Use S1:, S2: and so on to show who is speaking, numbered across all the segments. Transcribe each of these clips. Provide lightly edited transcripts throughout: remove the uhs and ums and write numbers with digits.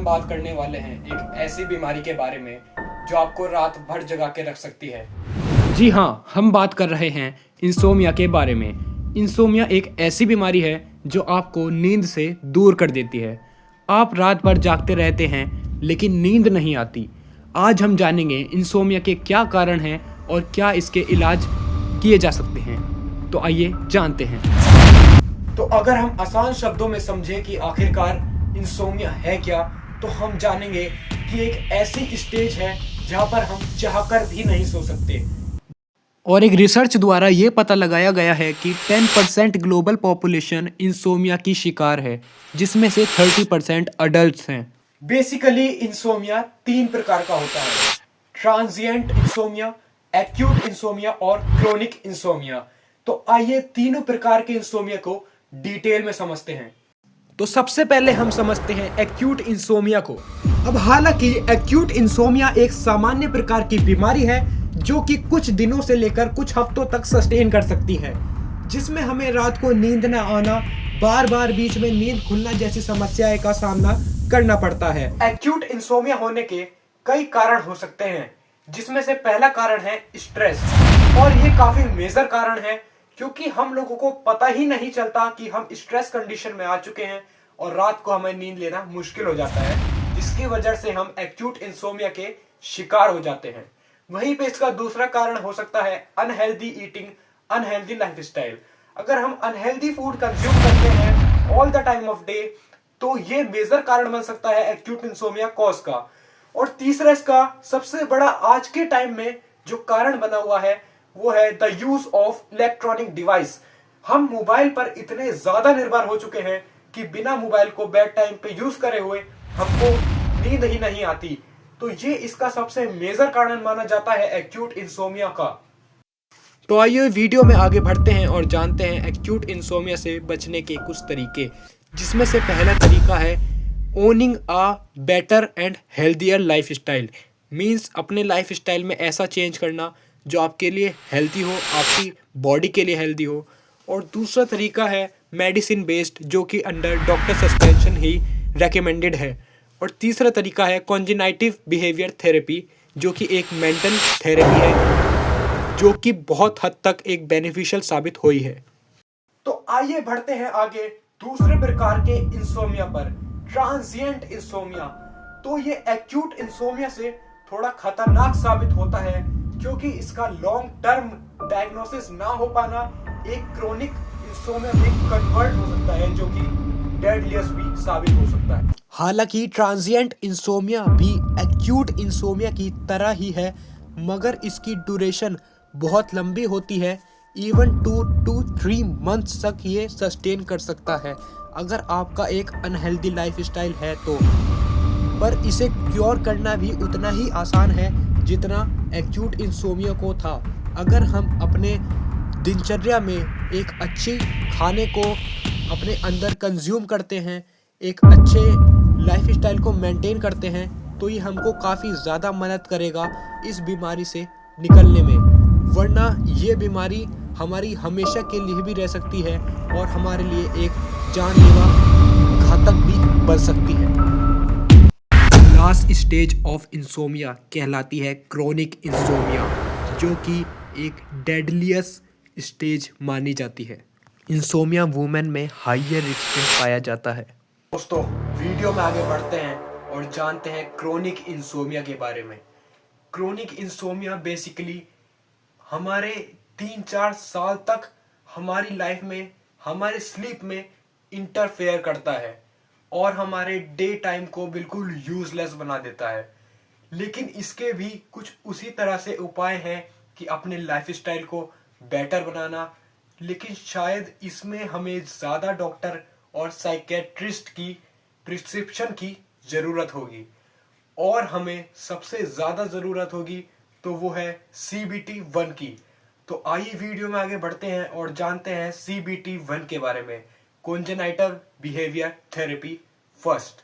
S1: हम बात करने वाले हैं एक ऐसी बीमारी के बारे में जो आपको रात भर जगा के रख सकती है। जी हाँ, हम बात कर रहे हैं इंसोमिया के बारे में। इंसोमिया एक ऐसी बीमारी है जो आपको नींद से दूर कर देती है। आप रात भर जागते रहते हैं लेकिन नींद नहीं आती। आज हम जानेंगे इंसोमिया के क्या कारण हैं और क्या इसके इलाज किए जा सकते हैं। तो आइए जानते हैं। तो अगर हम आसान शब्दों में समझें कि आखिरकार इंसोमिया है क्या, तो हम जानेंगे कि एक ऐसी स्टेज है जहां पर हम चाहकर भी नहीं सो सकते। और एक रिसर्च द्वारा ये पता लगाया गया है कि 10% ग्लोबल पॉपुलेशन इंसोमिया की शिकार है, जिसमें से 30% अडल्ट्स हैं। बेसिकली इंसोमिया 3 प्रकार का होता है: ट्रांजिएंट इंसोमिया, एक्यूट इंसोमिया और क्रोनिक इंसोमिया। तो आइए तीनों प्रकार के इंसोमिया को डिटेल में समझते हैं। तो सबसे पहले हम समझते हैं एक्यूट इंसोमिया को। अब हालांकि एक्यूट इंसोमिया एक सामान्य प्रकार की बीमारी है जो कि कुछ दिनों से लेकर कुछ हफ्तों तक सस्टेन कर सकती है, जिसमें हमें रात को नींद न आना, बार बार बीच में नींद खुलना जैसी समस्याएं का सामना करना पड़ता है। एक्यूट इंसोमिया होने के कई कारण हो सकते हैं, जिसमें से पहला कारण है स्ट्रेस। और ये काफी मेजर कारण है क्योंकि हम लोगों को पता ही नहीं चलता कि हम स्ट्रेस कंडीशन में आ चुके हैं और रात को हमें नींद लेना मुश्किल हो जाता है, जिसकी वजह से हम एक्यूट इंसोमिया के शिकार हो जाते हैं। वहीं पे इसका दूसरा कारण हो सकता है अनहेल्दी ईटिंग, अनहेल्दी लाइफस्टाइल। अगर हम अनहेल्दी फूड कंज्यूम करते हैं all the time of day, तो ये मेजर कारण बन सकता है एक्यूट इंसोमिया कॉज का। और तीसरा इसका सबसे बड़ा आज के टाइम में जो कारण बना हुआ है वो है the use of electronic device. हम मोबाइल पर इतने ज्यादा निर्भर हो चुके हैं कि बिना मोबाइल को बेड टाइम पे यूज करे हुए हमको नींद ही नहीं आती। तो ये इसका सबसे मेजर कारण माना जाता है एक्यूट इंसोमिया का। तो आइए वीडियो में आगे बढ़ते हैं और जानते हैं एक्यूट इंसोमिया से बचने के कुछ तरीके, जिसमें से पहला तरीका है owning a better and healthier life style. Means अपने लाइफ स्टाइल में ऐसा चेंज करना जो आपके लिए हेल्दी हो, आपकी बॉडी के लिए हेल्दी हो। और दूसरा तरीका है मेडिसिन बेस्ड, जो कि अंडर डॉक्टर सस्पेंशन ही रेकमेंडेड है। और तीसरा तरीका है कॉन्जेनाइटिव बिहेवियर थेरेपी, जो कि एक मेंटल थेरेपी है जो कि बहुत हद तक एक बेनिफिशियल साबित हुई है। तो आइए बढ़ते हैं आगे दूसरे प्रकार के इंसोमिया पर, ट्रांजिएंट इंसोमिया। तो ये एक्यूट इंसोमिया से थोड़ा खतरनाक साबित होता है क्योंकि इसका लॉन्ग टर्म डायग्नोसिस ना हो पाना एक क्रोनिक इंसोमिया में कन्वर्ट हो सकता है, जो कि डेडलिएस्ट भी साबित हो सकता है। हालांकि ट्रांजिएंट इंसोमिया भी एक्यूट इंसोमिया की तरह ही है, मगर इसकी ड्यूरेशन बहुत लंबी होती है। इवन 2 to 3 मंथ्स तक ये सस्टेन कर सकता है अगर आपका एक अनहेल्दी लाइफस्टाइल है तो। पर इसे क्योर करना भी उतना ही आसान है जितना एक्यूट इंसोमिया को था। अगर हम अपने दिनचर्या में एक अच्छी खाने को अपने अंदर कंज्यूम करते हैं, एक अच्छे लाइफस्टाइल को मेंटेन करते हैं, तो ये हमको काफ़ी ज़्यादा मदद करेगा इस बीमारी से निकलने में। वरना ये बीमारी हमारी हमेशा के लिए भी रह सकती है और हमारे लिए एक जानलेवा घातक भी बन सकती है। लास्ट स्टेज ऑफ इंसोमिया कहलाती है क्रोनिक इंसोमिया, जो कि एक डेडलिएस्ट स्टेज मानी जाती है। इंसोमिया वुमेन में हाइयर रिस्क में पाया जाता है। दोस्तों, वीडियो में आगे बढ़ते हैं और जानते हैं क्रोनिक इंसोमिया के बारे में। क्रोनिक इंसोमिया बेसिकली हमारे 3-4 साल तक हमारी लाइफ में, हमारे स्लीप में इंटरफेयर करता है और हमारे डे टाइम को बिल्कुल यूजलेस बना देता है। लेकिन इसके भी कुछ उसी तरह से उपाय हैं कि अपने लाइफस्टाइल को बेटर बनाना, लेकिन शायद इसमें हमें ज़्यादा डॉक्टर और साइकेट्रिस्ट की प्रिस्क्रिप्शन की ज़रूरत होगी। और हमें सबसे ज़्यादा ज़रूरत होगी तो वो है CBT-1 की। तो आइए वीडियो में आगे बढ़ते हैं और जानते हैं CBT-1 के बारे में, कॉन्जेनाइटल बिहेवियर थेरेपी फर्स्ट।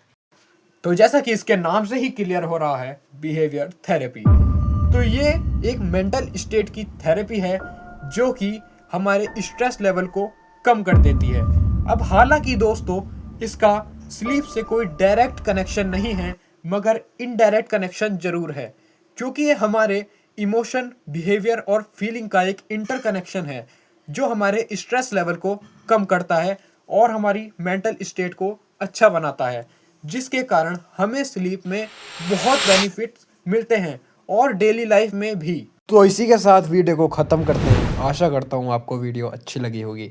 S1: तो जैसा कि इसके नाम से ही क्लियर हो रहा है, बिहेवियर थेरेपी, तो ये एक मेंटल स्टेट की थेरेपी है जो कि हमारे स्ट्रेस लेवल को कम कर देती है। अब हालांकि दोस्तों, इसका स्लीप से कोई डायरेक्ट कनेक्शन नहीं है, मगर इनडायरेक्ट कनेक्शन जरूर है, क्योंकि ये हमारे इमोशन, बिहेवियर और फीलिंग का एक इंटरकनेक्शन है जो हमारे स्ट्रेस लेवल को कम करता है और हमारी मेंटल स्टेट को अच्छा बनाता है, जिसके कारण हमें स्लीप में बहुत बेनिफिट्स मिलते हैं और डेली लाइफ में भी। तो इसी के साथ वीडियो को ख़त्म करते हैं। आशा करता हूँ आपको वीडियो अच्छी लगी होगी।